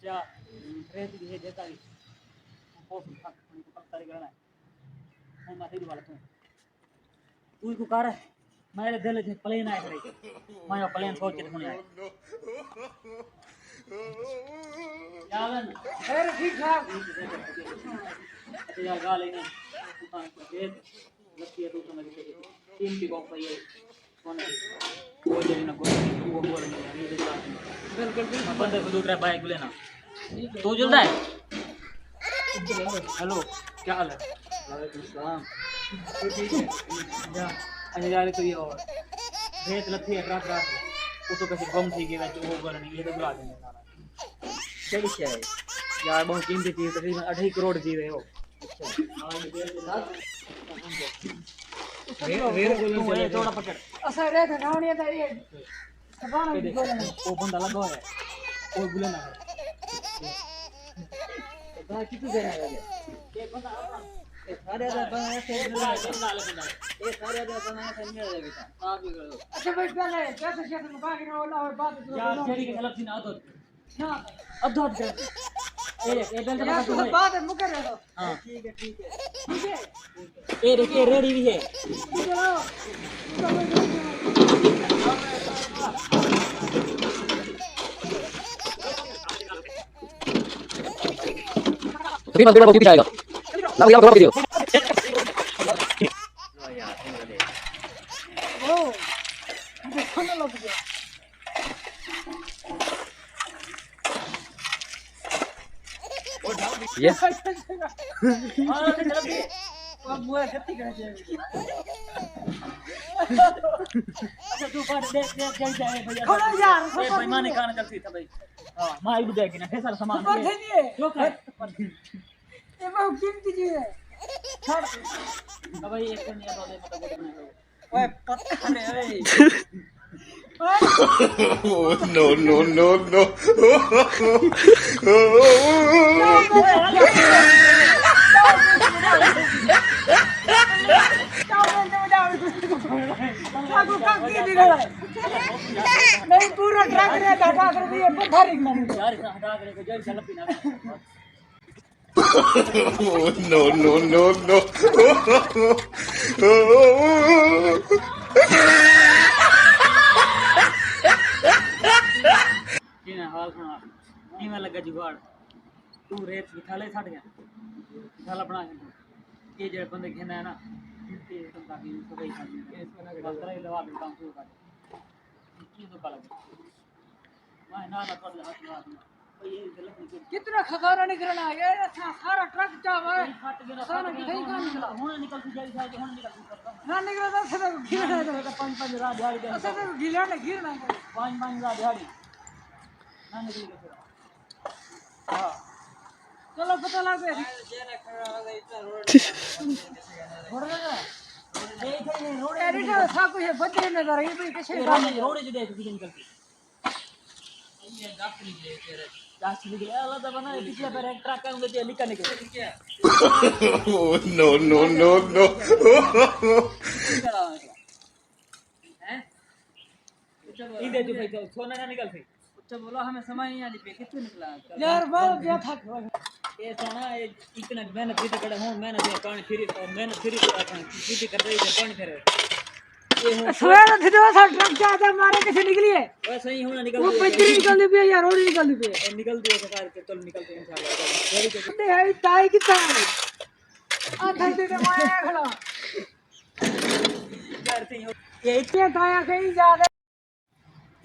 क्या रेत भी है देता भी बहुत था उनको पता नहीं करना है मैं माथे दी वाला तू को कर मेरे दिल से प्लेन आया करे मैं प्लेन सोच के सुने आया यावन खैर ठीक ठाक या गाल है ना रेत लगती है तो समझ के टीम की कौन सही है कौन है वो जो ना कोई वो बोल नहीं ये देखा बिल्कुल बिल्कुल बंदे को दूसरा बाइक लेना तू जल्द है हेलो क्या हाल है वालेकुम सलाम ठीक है जा अरे यार तो ये और रेत लथी है रात रात वो तो कैसे गम थी गया वो बोल नहीं ये तो बुला देंगे सारा क्या है यार बहुत कीमती चीज तकरीबन 2.5 करोड़ चीज है वो रेत को ले थोड़ा पकड़ असा रे खावणी था ये सबाना भी बोलना वो बंदा लगा है वो बोले ना तो कितने देना है ये बंदा ये सारे दा बनाया से ये सारे दा बनाया से मिल जाएगा आप भी कर दो अच्छा भाई पहले कैसे शेयर में बाकी ना वाला और बात यार जेडी के खिलाफ सीना तो ना अब धोत कर ए बेल का तो बात है मुकर रहे हो हां ठीक है ए देखिए रेडी भी है चलो फिर मत बहुत दिखाएगा ना भैया थोड़ा वीडियो ओ मुझे खाना लग गया ये हां चलो भी अब मुझे गति कर जाएगी अच्छा तू पर देख चल जाए भैया थोड़ा यार ए भाई माने खाना चलती था भाई हां मां इधर देखी ना फैसला सामान पर नहीं है जो कर ये बहुत कीमती चीज है छोड़ अब भाई एक नहीं दो दे मतलब बोल बना ओए पत्ता ने ओए no, no, no, no. नहीं पूरा ट्रक रे हटा कर दिए पत्थर यार इतना हटा कर को जल्दी चल पीना no, no, no, no. किने हाल सुना कीमें लगा जुगाड़ तू रेत की थाले छड़ गया थाला बना के ये जेड़े बंदे घेना है ना ये बंदा की सगाई खानी है इसमें ना करे लवा के काम शुरू कर की तो काला मैं ना कर ले हाथ लगा ये गलत नहीं कितना खसारा निकलना है ये सारा ट्रक चावा है फट गया सारा की नहीं काम निकला हुन निकल जाई था हुन निकल करता ना निकला तो सब गिरना है पांच रात दिहाड़ी दे सब गिरना गिरना पांच रात दिहाड़ी ना निकल के फिर हां चलो पता लग गया छोड़ दे ए थे रोड एडिटर सब कुछ बच्चे नजर आई भाई कैसे रोड जो देख किधर निकलती ये डॉक्टर जे तेरे लास्ट निकले अल्लाह दा बना पिछले पर एक ट्रक का उनके निकल निकल no, no, no, no. हैं इधर जो भाई सोना ना निकल फिर तो बोलो हमें समझ नहीं आती कितने निकला यार बाल क्या था ये सोना ये इतना मेहनत भी करे हूं मेहनत ये पानी फिर मेहनत फिर सीधी कर रही है पानी फिर ये हो सवेरे थे जो सा ट्रक ज्यादा मारे कैसे निकली है वैसे ही होना निकल वो बजरी निकलती भी है यार रोड निकलती भी है निकलती है सरकार के चल निकलते हैं इंशाल्लाह ते है ताई कितना है आधा से माया खड़ा करते हैं ये इतने ताया कहीं ज्यादा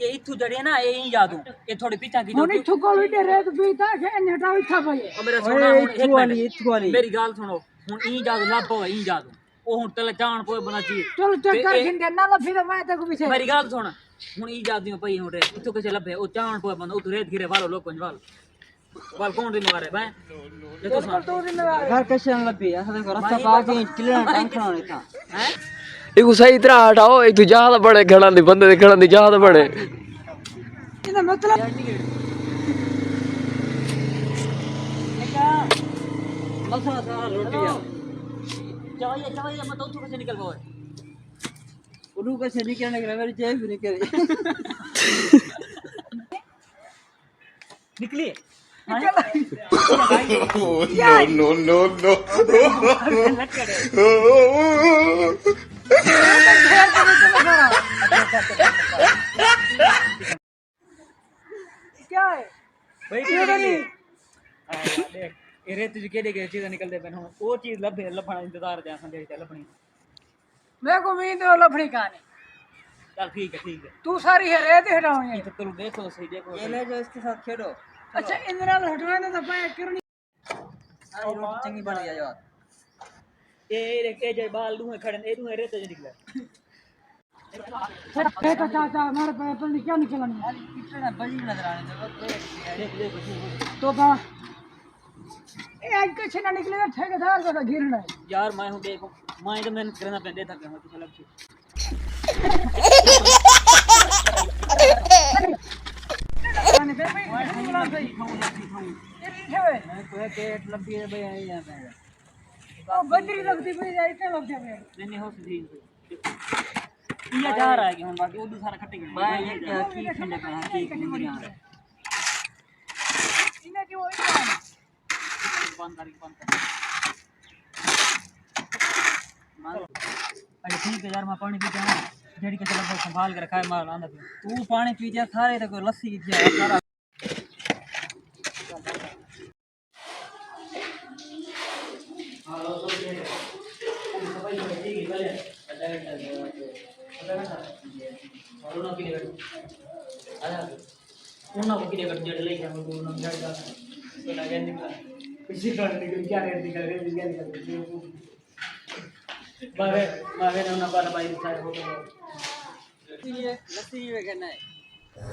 ये इथु जड़े ना ये ही याद हूं ये थोड़ी पीछा की होने ठुको विडे रेत पीता है हटाओ इथा भाई मेरा सोना एक मिनट मेरी गाल सुनो हुन ई याद लाभो ई याद ओ हुन तले जान पोए बना चाहिए चल चक्कर खिंडे ना लो फिर मैं तक पीछे मेरी गाल सुन हुन ई याद नहीं पई हुन रे इथु कैसे लभे ओ जान पोए बंदा उत रेत गिरे वालो लोग पंजवाल वाल कौन दिन मारे भाई ये तो सुन तो दिन लगा घर कैसे लबी ऐसा देखो रास्ता काट के क्लियर टेंशन होनी था हैं एक सही तरह हटाओ एक तू जहां बड़े खड़ा नहीं बंदे दे खड़ा नहीं जहां बड़े इने मतलब मसला सारा रोटियां चवाइए मत उठो कैसे निकल गए उड़ू कैसे निकलने के लिए मेरी जेब भी निकली निकली no, no, no. क्या है भाई ये नहीं देख ये रेत च केड़े केड़े चीज़ निकलते पे हुण वो चीज़ लभना इंतजार च असां देख लभनी मेरे को उम्मीद है लफड़ी कहानी चल ठीक है तू सारी है रेत हटाऊंगी ये तो तुम देखो सही देखो ये ले जाओ इसके साथ खेलो अच्छा इंदिरा हटवाने तो पाए करनी सारी रोटी चंगी बन गई यार ये जे बाल दूं खड़े ए दूं रेत च निकले ए तो चाचा हमारे पे पर क्या निकलनी कितना बड़ी नजर आने देख तो बा ए आज कुछ ना निकलेगा ठेकेदार को तो गिरना है यार मैं हूं देखो मैं तो मेहनत करना पैंदे थक मैं तो चल पानी पे मैं खाऊंगा सही ये रीठे हुए मैं कोई पेट लंबी है भाई यहां पे ओ बदरी लगती पे जाते लगते पे नहीं हो सही ये जा रहा है कि हम बाकी वो सारा खट्टे गए भाई ये क्या की खंडे पे है की कुंदरी आ रहा है इन्हें की वही बंद कर अरे ठीक है यार मैं पानी पीता हूं जेडी के चला संभाल के रखा है मार आंदा तू पानी पी जा सारे तो कोई लस्सी थी सारा लस्सी में कहना है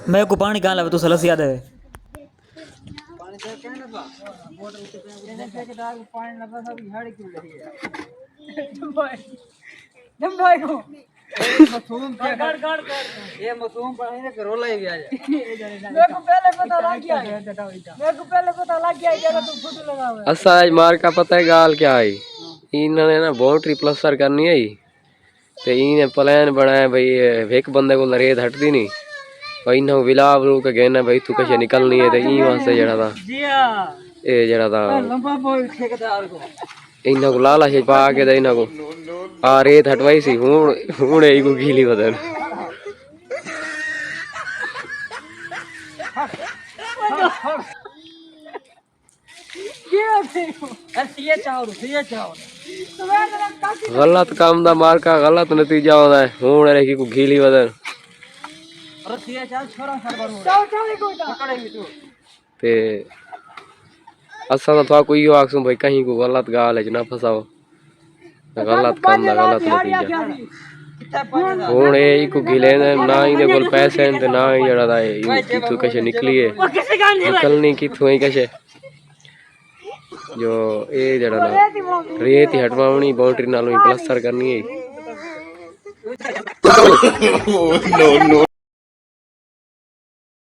मैं को पानी कहां लावे तू लस्सी याद है पानी तो कहना बा बोतल के पे के दाग पानी लगा सब झाड़ी क्यों रही है दम भाई को मसूम क्या कर ये मसूम पढ़ाई ने रोला ही भी आ जाए मेरे को पहले पता लग गया कि तू फोटो लगा हुआ है असा आज मार का पता है गाल क्या है इन्होंने ना बाउंड्री प्लस्तर करनी है ते इन्हें प्लान बनाया भाई एक बंदे को रेत हटती नहीं और इन्हों विलाप रू के गए ना भाई तू कैसे निकलनी है ते ई वास्ते जड़ा था जी हां ए जड़ा था लंबा बोल ठेकेदार को इन्हों को लाला से पा के दे इन्हों को आ रेत हटवाई सी हुण ई को गीली बदन ये चाहो गलत काम दा मार का गलत नतीजा होता है हुण रे की को गीली बदन अरे सिया चाल छोरा सरबर हो पकड़ेगी तू ते असा तो थोड़ा कोई आखसूं भाई कहीं को गलत गाल है ना फसाओ गलत काम दा गलत नतीजा हुण ए को गिले ना ही दे कोल पैसे हैं ते ना ही जड़ा दा तू कैसे निकली है निकलनी की तू ही कैसे जो ए जड़ा ना रेत ही हटवावनी बाउंड्री नालों ही प्लास्टर करनी है No, no.